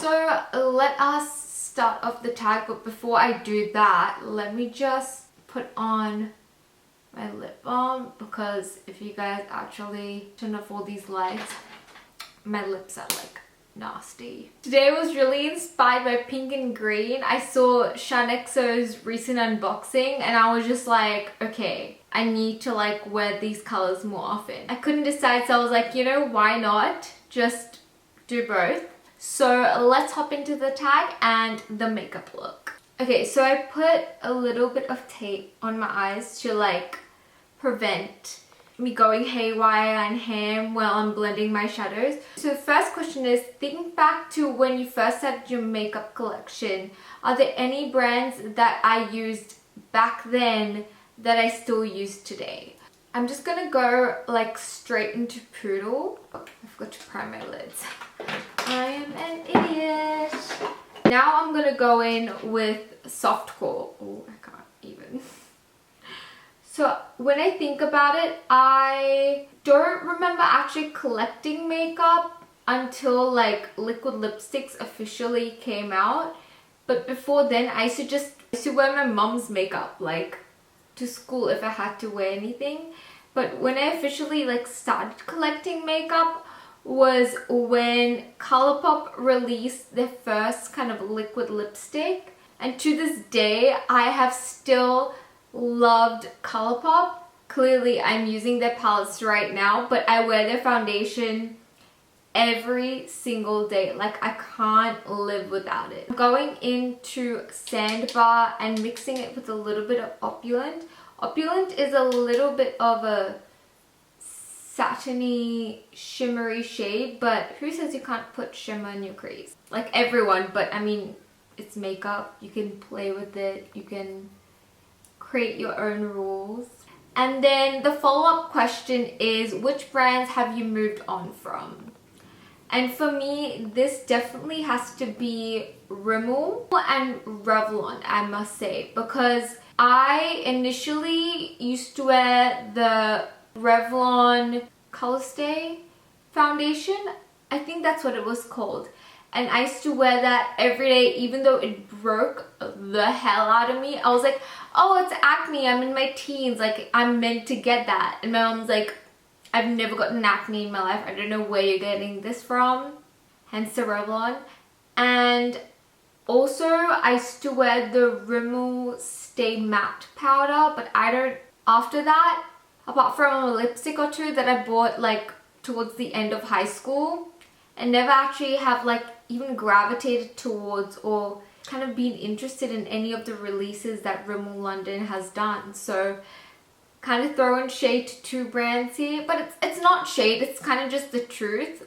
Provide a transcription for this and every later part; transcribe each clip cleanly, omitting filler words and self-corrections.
So let us start off the tag, but before I do that, let me just put on my lip balm, because if you guys actually turn off all these lights, my lips are like nasty. Today was really inspired by pink and green. I saw Shanexo's recent unboxing and I was just like, okay, I need to like wear these colors more often. I couldn't decide, so I was like, you know, why not just do both? So let's hop into the tag and the makeup look. Okay, so I put a little bit of tape on my eyes to like prevent me going haywire and ham while I'm blending my shadows. So the first question is, think back to when you first started your makeup collection. Are there any brands that I used back then that I still use today? I'm just gonna go like straight into Poodle. Oh, I forgot to prime my lids. I am an idiot. Now I'm gonna go in with Softcore. Oh, I can't even. So when I think about it, I don't remember actually collecting makeup until like liquid lipsticks officially came out. But before then, I used to wear my mom's makeup like to school if I had to wear anything. But when I officially like started collecting makeup was when Colourpop released their first kind of liquid lipstick. And to this day, I have still loved Colourpop. Clearly, I'm using their palettes right now, but I wear their foundation every single day. Like, I can't live without it. I'm going into Sandbar and mixing it with a little bit of Opulent. Opulent is a little bit of a satiny, shimmery shade, but who says you can't put shimmer in your crease? Like everyone, but I mean, it's makeup. You can play with it. You can create your own rules. And then the follow-up question is, which brands have you moved on from? And for me, this definitely has to be Rimmel and Revlon, I must say, because I initially used to wear the Revlon Color Stay foundation. I think that's what it was called. And I used to wear that every day, even though it broke the hell out of me. I was like, oh, it's acne. I'm in my teens. Like, I'm meant to get that. And my mom's like, I've never gotten acne in my life. I don't know where you're getting this from. Hence the Revlon. And also, I used to wear the Rimmel Stay Matte powder. But I don't, after that, apart from a lipstick or two that I bought like towards the end of high school, and never actually have like even gravitated towards or kind of been interested in any of the releases that Rimmel London has done. So kind of throwing shade to two brands here, but it's not shade, it's kind of just the truth.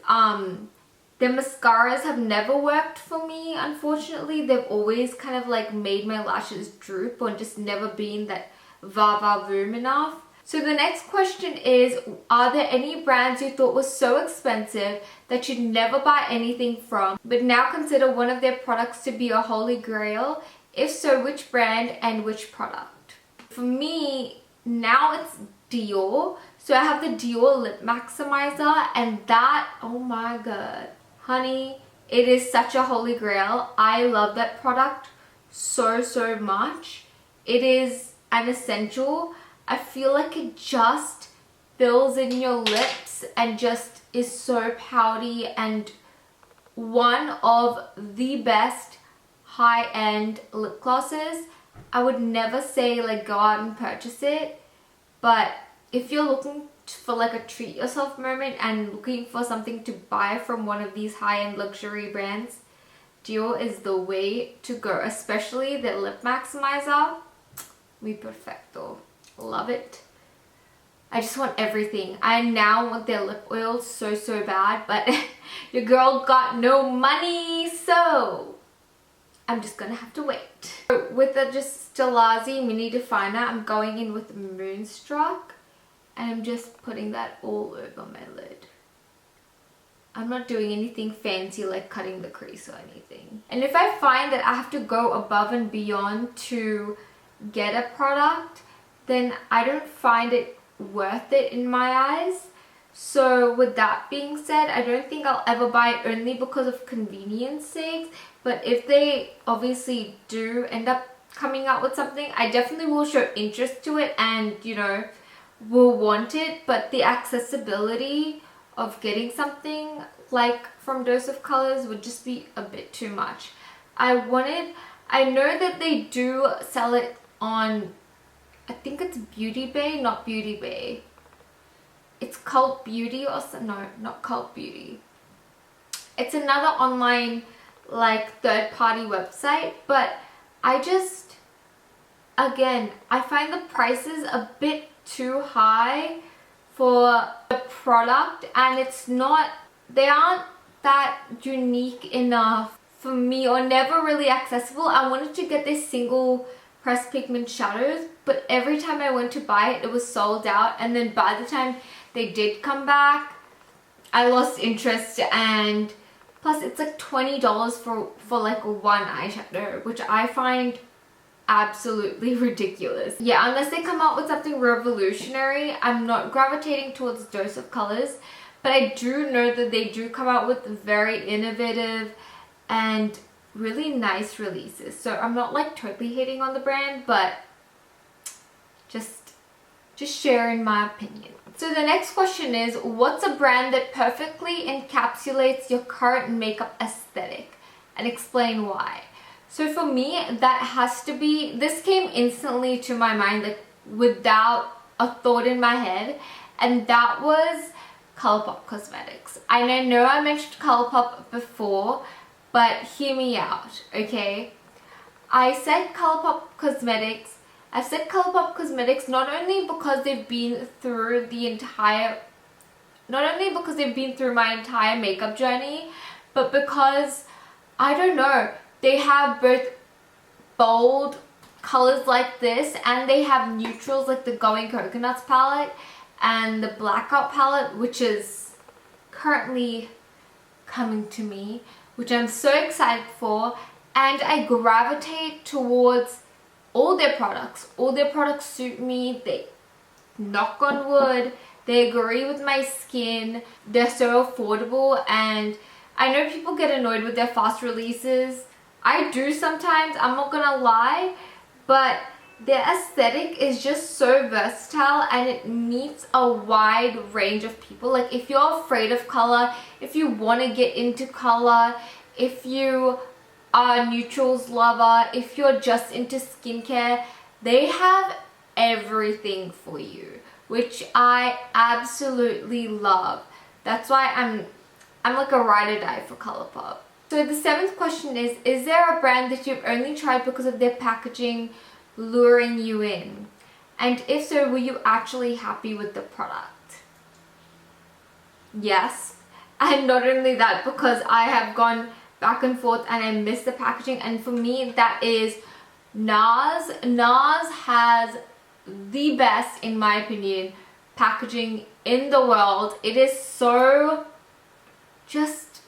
Their mascaras have never worked for me, unfortunately. They've always kind of like made my lashes droop or just never been that va-va-voom enough. So the next question is, are there any brands you thought was so expensive that you'd never buy anything from, but now consider one of their products to be a holy grail? If so, which brand and which product? For me, now it's Dior. So I have the Dior Lip Maximizer, and that, oh my god, honey, it is such a holy grail. I love that product so much. It is an essential. I feel like it just fills in your lips and just is so pouty, and one of the best high-end lip glosses. I would never say like go out and purchase it, but if you're looking for like a treat yourself moment and looking for something to buy from one of these high-end luxury brands, Dior is the way to go, especially the Lip Maximizer. Mi perfecto. Love it. I just want everything. I now want their lip oil so bad, but your girl got no money, so I'm just gonna have to wait. With the just Stilazzi Mini Definer, I'm going in with Moonstruck, and I'm just putting that all over my lid. I'm not doing anything fancy like cutting the crease or anything. And if I find that I have to go above and beyond to get a product, then I don't find it worth it in my eyes. So with that being said, I don't think I'll ever buy it only because of convenience sakes. But if they obviously do end up coming out with something, I definitely will show interest to it and, you know, will want it. But the accessibility of getting something like from Dose of Colors would just be a bit too much. I know that they do sell it on, I think it's Beauty Bay, not Beauty Bay. It's Cult Beauty or something. No, not Cult Beauty. It's another online like third-party website, but I just, again, I find the prices a bit too high for the product, and they aren't that unique enough for me, or never really accessible. I wanted to get this single pressed pigment shadows, but every time I went to buy it, it was sold out, and then by the time they did come back, I lost interest. And plus it's like $20 for like one eyeshadow, which I find absolutely ridiculous. Yeah, unless they come out with something revolutionary, I'm not gravitating towards Dose of Colors. But I do know that they do come out with very innovative and really nice releases. So I'm not like totally hating on the brand, but just sharing my opinion. So the next question is, what's a brand that perfectly encapsulates your current makeup aesthetic, and explain why? So for me, that has to be, this came instantly to my mind, like without a thought in my head, and that was ColourPop Cosmetics. And I know I mentioned ColourPop before, but hear me out, okay? I've said ColourPop Cosmetics not only because they've been through my entire makeup journey, but because, I don't know, they have both bold colors like this, and they have neutrals like the Going Coconuts palette and the Blackout palette, which is currently coming to me, which I'm so excited for. And I gravitate towards all their products. All their products suit me. They, knock on wood, they agree with my skin. They're so affordable, and I know people get annoyed with their fast releases. I do sometimes, I'm not gonna lie, but their aesthetic is just so versatile, and it meets a wide range of people. Like if you're afraid of color, if you want to get into color, if you are a neutrals lover, if you're just into skincare, they have everything for you, which I absolutely love. That's why I'm like a ride or die for ColourPop. So the 7th question is there a brand that you've only tried because of their packaging luring you in? And if so, were you actually happy with the product? Yes. And not only that, because I have gone back and forth and I miss the packaging, and for me that is NARS. NARS has the best, in my opinion, packaging in the world. It is so just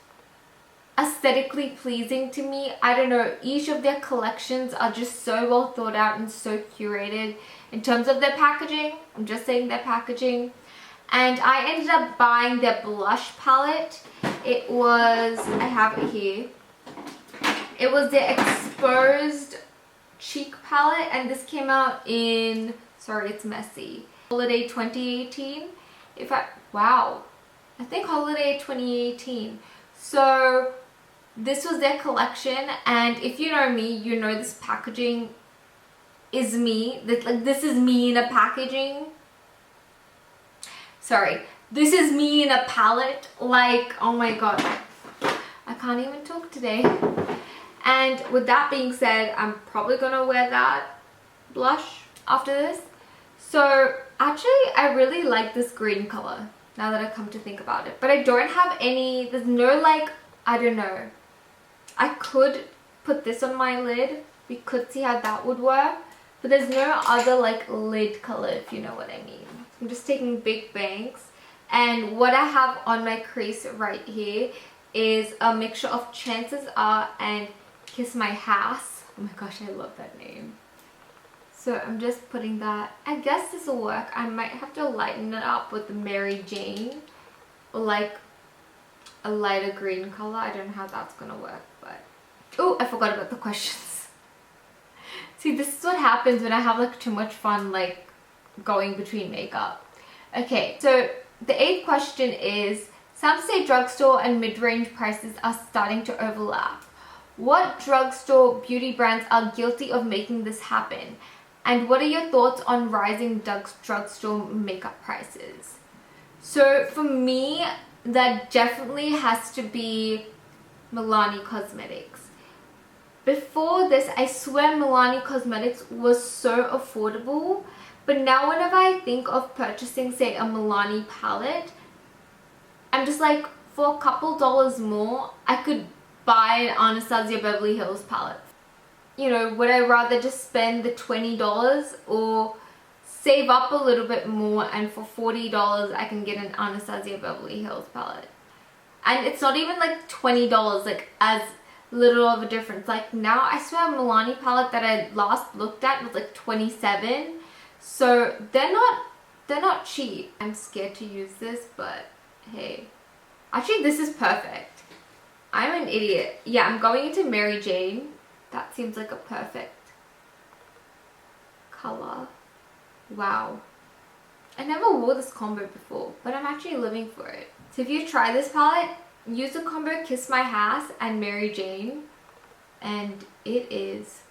aesthetically pleasing to me. I don't know, each of their collections are just so well thought out and so curated in terms of their packaging. I'm just saying their packaging. And I ended up buying their blush palette. It was, I have it here, it was their Exposed Cheek palette, and this came out in, sorry it's messy, Holiday 2018. Wow, I think Holiday 2018. So this was their collection, and if you know me, you know this packaging is me. This is me in a packaging. Sorry, this is me in a palette. Like, oh my god, I can't even talk today. And with that being said, I'm probably gonna wear that blush after this. So actually, I really like this green color now that I come to think about it. But I don't have any, there's no like, I don't know. I could put this on my lid. We could see how that would work. But there's no other like lid color, if you know what I mean. I'm just taking big bangs. And what I have on my crease right here is a mixture of Chances Are and Kiss My Ass. Oh my gosh, I love that name. So I'm just putting that. I guess this will work. I might have to lighten it up with the Mary Jane, or like a lighter green color. I don't know how that's gonna work, but oh, I forgot about the questions. See, this is what happens when I have like too much fun like going between makeup. Okay, so the 8th question is, some say drugstore and mid-range prices are starting to overlap. What drugstore beauty brands are guilty of making this happen? And what are your thoughts on rising drugstore makeup prices? So for me, that definitely has to be Milani Cosmetics. Before this, I swear Milani Cosmetics was so affordable, but now whenever I think of purchasing, say, a Milani palette, I'm just like, for a couple dollars more, I could buy an Anastasia Beverly Hills palette. You know, would I rather just spend the $20 or save up a little bit more, and for $40 I can get an Anastasia Beverly Hills palette? And it's not even like $20, like as little of a difference. Like now, I swear a Milani palette that I last looked at was like $27. So they're not cheap. I'm scared to use this, but hey. Actually, this is perfect. I'm an idiot. Yeah, I'm going into Mary Jane. That seems like a perfect color. Wow. I never wore this combo before, but I'm actually living for it. So if you try this palette, use the combo Kiss My Ass and Mary Jane, and it is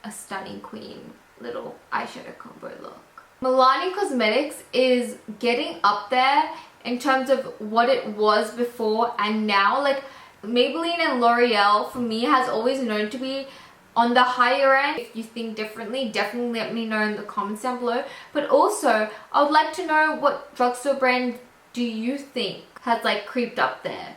a stunning queen little eyeshadow combo look. Milani Cosmetics is getting up there in terms of what it was before and now. Like Maybelline and L'Oreal for me has always known to be on the higher end. If you think differently, definitely let me know in the comments down below. But also, I would like to know what drugstore brand do you think has like creeped up there.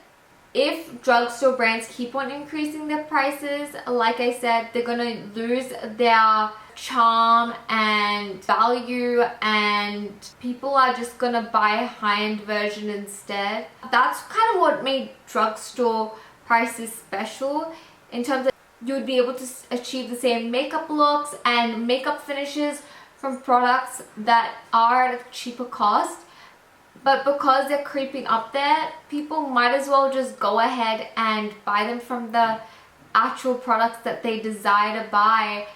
If drugstore brands keep on increasing their prices, like I said, they're gonna lose their charm and value, and people are just gonna buy a high-end version instead. That's kind of what made drugstore prices special, in terms of you would be able to achieve the same makeup looks and makeup finishes from products that are at a cheaper cost. But because they're creeping up there, people might as well just go ahead and buy them from the actual products that they desire to buy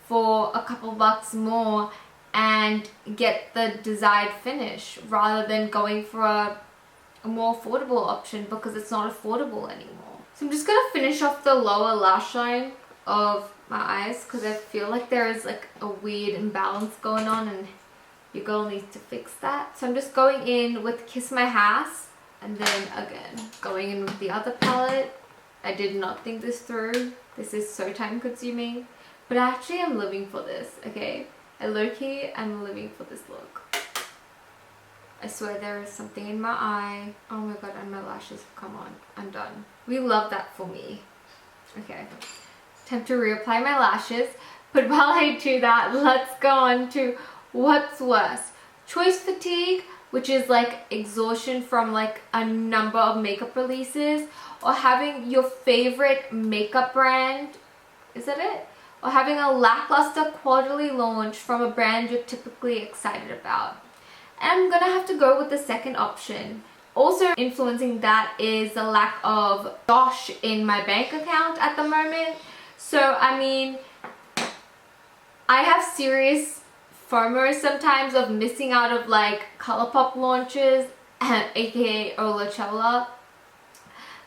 for a couple bucks more and get the desired finish, rather than going for a more affordable option, because it's not affordable anymore. So I'm just gonna finish off the lower lash line of my eyes, because I feel like there is like a weird imbalance going on and your girl needs to fix that. So I'm just going in with Kiss My Ass, and then again going in with the other palette. I did not think this through. This is so time consuming, but actually I'm living for this, okay? I low-key am living for this look. I swear there is something in my eye. Oh my god, and my lashes, come on, I'm done. We love that for me. Okay, time to reapply my lashes. But while I do that, let's go on to what's worse. Choice fatigue, which is like exhaustion from like a number of makeup releases, or having your favorite makeup brand, is that it? Or having a lackluster quarterly launch from a brand you're typically excited about. And I'm gonna have to go with the second option. Also influencing that is the lack of dosh in my bank account at the moment. So I mean, I have serious FOMO sometimes of missing out of like ColourPop launches, aka Olachella.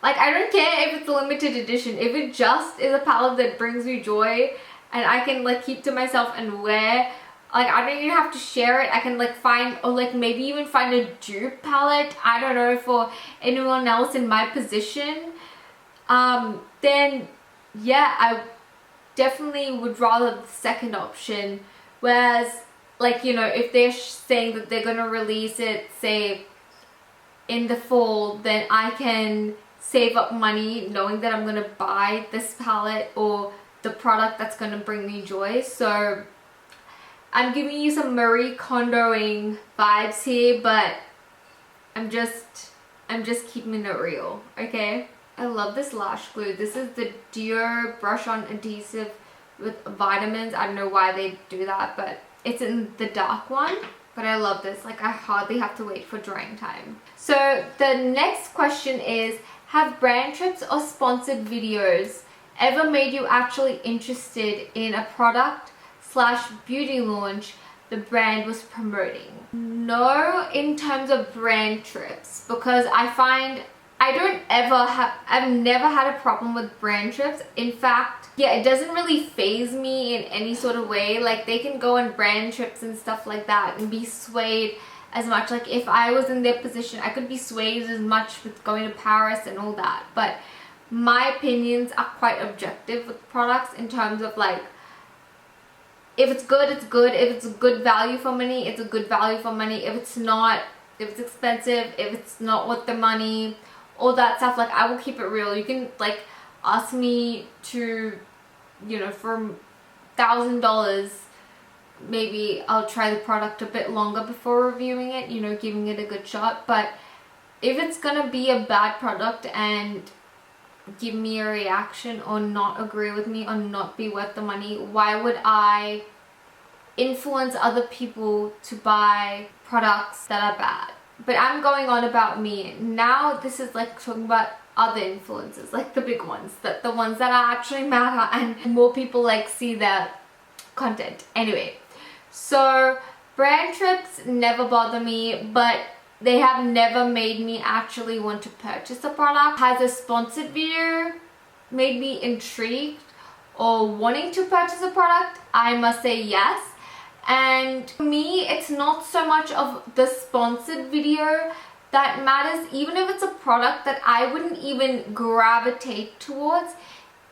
Like, I don't care if it's a limited edition. If it just is a palette that brings me joy and I can like keep to myself and wear, like I don't even have to share it. I can like find, or like maybe even find a dupe palette, I don't know, for anyone else in my position. Then yeah, I definitely would rather the second option. Whereas, like, you know, if they're saying that they're gonna release it, say, in the fall, then I can save up money knowing that I'm gonna buy this palette or the product that's gonna bring me joy. So I'm giving you some Marie Kondoing vibes here, but I'm just keeping it real, okay? I love this lash glue. This is the Dio Brush On Adhesive with vitamins. I don't know why they do that, but it's in the dark one. But I love this. Like, I hardly have to wait for drying time. So the next question is, have brand trips or sponsored videos ever made you actually interested in a product / beauty launch the brand was promoting? No, in terms of brand trips, because I find I've never had a problem with brand trips. In fact, yeah, it doesn't really faze me in any sort of way. Like, they can go on brand trips and stuff like that and be swayed as much. Like, if I was in their position, I could be swayed as much with going to Paris and all that. But my opinions are quite objective with products in terms of, like, if it's good, it's good. If it's a good value for money, it's a good value for money. If it's not, if it's expensive, if it's not worth the money, all that stuff, like, I will keep it real. You can, like, ask me to, you know, for $1,000, maybe I'll try the product a bit longer before reviewing it, you know, giving it a good shot. But if it's gonna be a bad product and give me a reaction or not agree with me or not be worth the money, why would I influence other people to buy products that are bad? But I'm going on about me. Now this is like talking about other influencers, like the big ones, the ones that are actually matter and more people like see their content. Anyway, so brand trips never bother me, but they have never made me actually want to purchase a product. Has a sponsored video made me intrigued or wanting to purchase a product? I must say yes. And for me, it's not so much of the sponsored video that matters. Even if it's a product that I wouldn't even gravitate towards,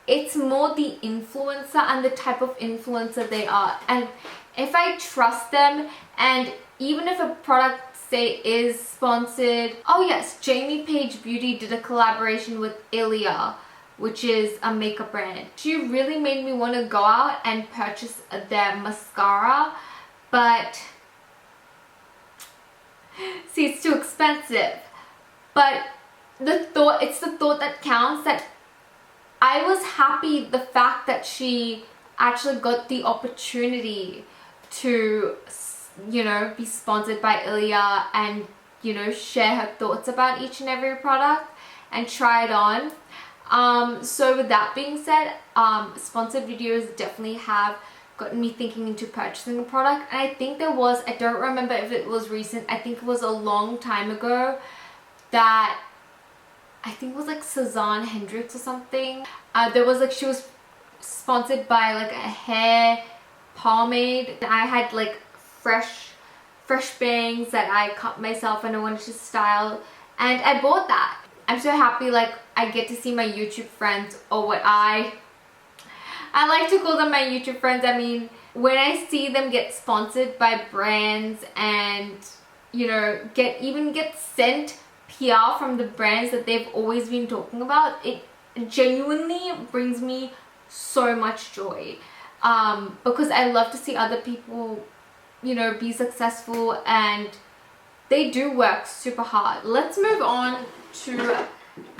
it's more the influencer and the type of influencer they are. And if I trust them, and even if a product, say, is sponsored. Oh yes, Jamie Page Beauty did a collaboration with Ilia, which is a makeup brand. She really made me want to go out and purchase their mascara, but see, it's too expensive. But it's the thought that counts. That I was happy the fact that she actually got the opportunity to, you know, be sponsored by Ilia and, you know, share her thoughts about each and every product and try it on. So with that being said, sponsored videos definitely have gotten me thinking into purchasing a product. And I think there was, I don't remember if it was recent, I think it was a long time ago, that I think it was like Suzanne Hendricks or something. There was like, she was sponsored by like a hair pomade. I had like fresh bangs that I cut myself and I wanted to style, and I bought that. I'm so happy, like, I get to see my YouTube friends, or what I like to call them my YouTube friends. I mean, when I see them get sponsored by brands and, you know, get sent PR from the brands that they've always been talking about, it genuinely brings me so much joy, because I love to see other people, you know, be successful, and they do work super hard. Let's move on to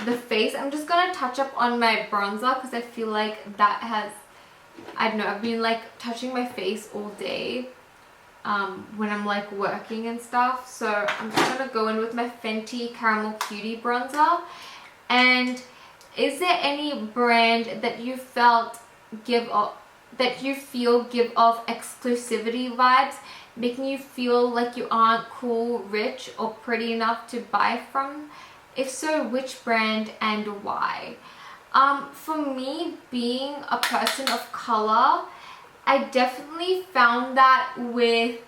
the face. I'm just gonna touch up on my bronzer because I feel like that has, I don't know, I've been like touching my face all day when I'm like working and stuff. So I'm just gonna go in with my Fenty Caramel Cutie bronzer. And is there any brand that you felt give off exclusivity vibes, making you feel like you aren't cool, rich, or pretty enough to buy from? If so, which brand and why? For me, being a person of color, I definitely found that with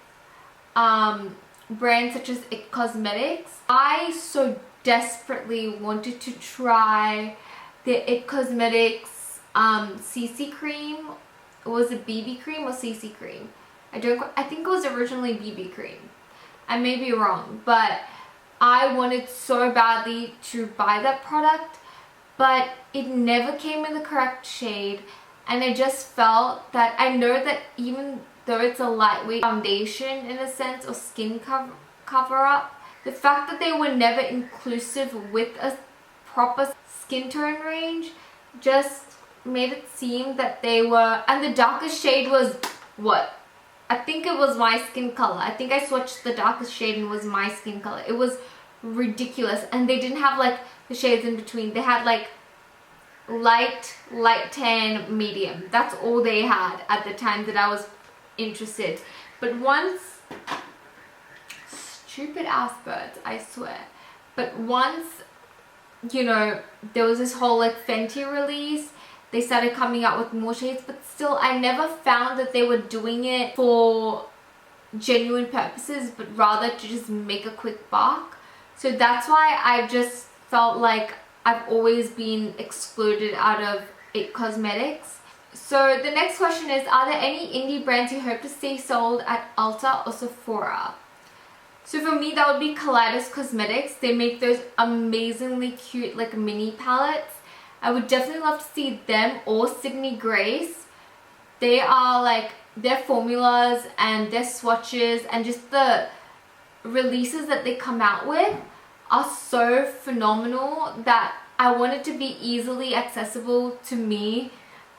brands such as It Cosmetics. I so desperately wanted to try the It Cosmetics CC cream. Was it BB cream or CC cream? I think it was originally BB cream. I may be wrong, but I wanted so badly to buy that product, but it never came in the correct shade. And I just felt that, I know that even though it's a lightweight foundation in a sense, or skin cover up, the fact that they were never inclusive with a proper skin tone range just made it seem that they were, and the darkest shade was what? I think it was my skin color. I think I swatched the darkest shade and it was my skin color. It was ridiculous. And they didn't have like the shades in between. They had like light tan, medium. That's all they had at the time that I was interested. But once, stupid ass birds, I swear. But once, you know, there was this whole like Fenty release, they started coming out with more shades, but still I never found that they were doing it for genuine purposes, but rather to just make a quick buck. So that's why I just felt like I've always been excluded out of It Cosmetics. So the next question is, are there any indie brands you hope to see sold at Ulta or Sephora? So for me, that would be Kaleidos Cosmetics. They make those amazingly cute like mini palettes. I would definitely love to see them or Sydney Grace. They are like, their formulas and their swatches and just the releases that they come out with are so phenomenal that I want it to be easily accessible to me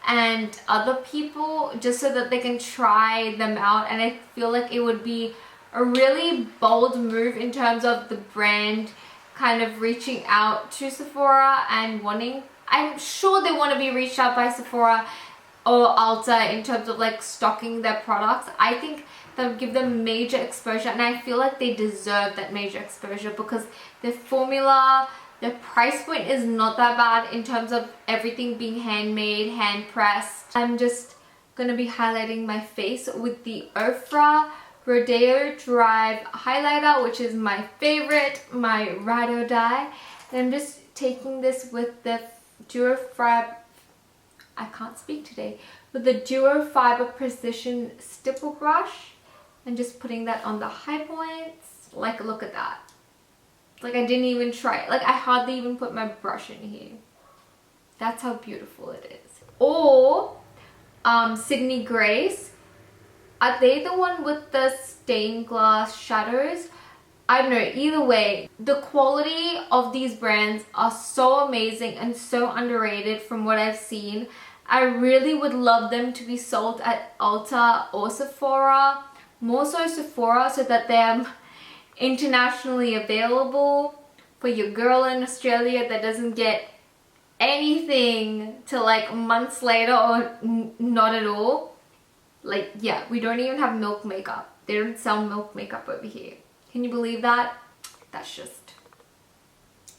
and other people, just so that they can try them out. And I feel like it would be a really bold move in terms of the brand kind of reaching out to Sephora and wanting, I'm sure they want to be reached out by Sephora or Ulta in terms of like stocking their products. I think that would give them major exposure, and I feel like they deserve that major exposure because their formula, their price point is not that bad in terms of everything being handmade, hand pressed. I'm just going to be highlighting my face with the Ofra Rodeo Drive highlighter, which is my favorite, my ride or die. And I'm just taking this with the Duo Fiber, I can't speak today, with the Duo Fiber Precision Stipple Brush and just putting that on the high points. Like, look at that. Like, I didn't even try it. Like, I hardly even put my brush in here. That's how beautiful it is. Or Sydney Grace. Are they the one with the stained glass shadows? I don't know, either way, the quality of these brands are so amazing and so underrated from what I've seen. I really would love them to be sold at Ulta or Sephora, more so Sephora, so that they're internationally available for your girl in Australia that doesn't get anything till like months later or not at all. Like, yeah, we don't even have Milk makeup. They don't sell Milk makeup over here. Can you believe that? That's just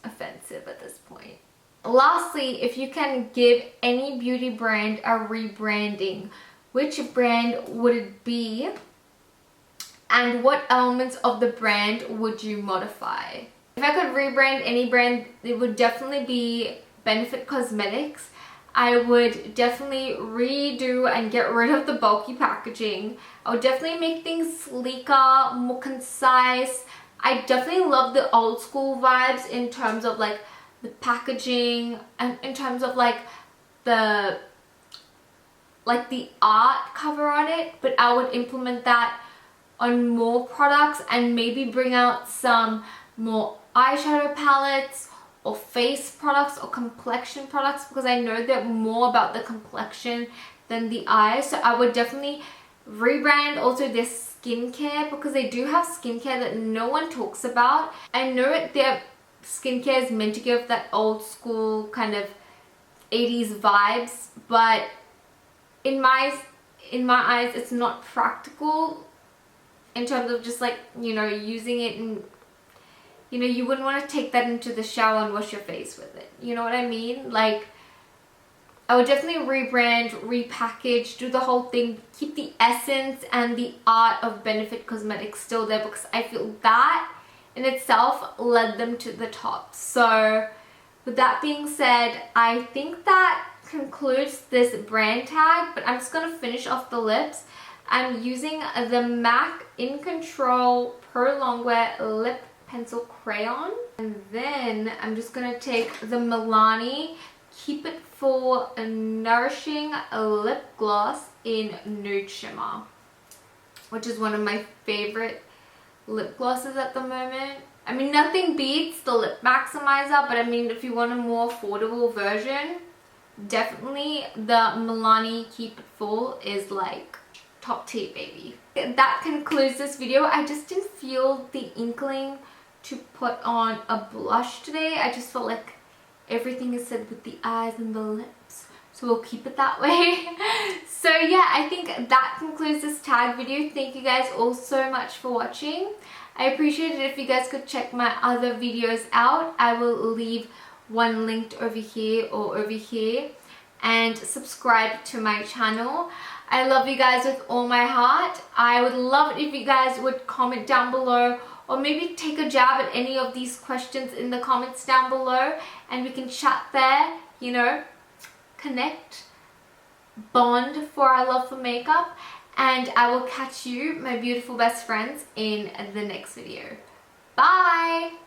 offensive at this point. Lastly, if you can give any beauty brand a rebranding, which brand would it be? And what elements of the brand would you modify? If I could rebrand any brand, it would definitely be Benefit Cosmetics. I would definitely redo and get rid of the bulky packaging. I would definitely make things sleeker, more concise. I definitely love the old school vibes in terms of like the packaging and in terms of like the art cover on it, but I would implement that on more products and maybe bring out some more eyeshadow palettes or face products or complexion products, because I know they're more about the complexion than the eyes. So I would definitely rebrand also their skincare, because they do have skincare that no one talks about. I know that their skincare is meant to give that old school kind of 80s vibes, but in my eyes it's not practical in terms of just like, you know, using it, and you know, you wouldn't want to take that into the shower and wash your face with it. You know what I mean? Like, I would definitely rebrand, repackage, do the whole thing, keep the essence and the art of Benefit Cosmetics still there, because I feel that in itself led them to the top. So with that being said, I think that concludes this brand tag, but I'm just going to finish off the lips. I'm using the MAC In Control Pro Longwear Lip Pencil Crayon, and then I'm just going to take the Milani Keep It Full Nourishing Lip Gloss in Nude Shimmer, which is one of my favorite lip glosses at the moment. I mean, nothing beats the Lip Maximizer, but I mean, if you want a more affordable version, definitely the Milani Keep It Full is like top tier, baby. That concludes this video. I just didn't feel the inkling to put on a blush today. I just felt like everything is said with the eyes and the lips, so we'll keep it that way. So yeah, I think that concludes this tag video. Thank you guys all so much for watching. I appreciate it if you guys could check my other videos out. I will leave one linked over here or over here, and subscribe to my channel. I love you guys with all my heart. I would love it if you guys would comment down below, or maybe take a jab at any of these questions in the comments down below, and we can chat there, you know, connect, bond for our love for makeup. And I will catch you, my beautiful best friends, in the next video. Bye!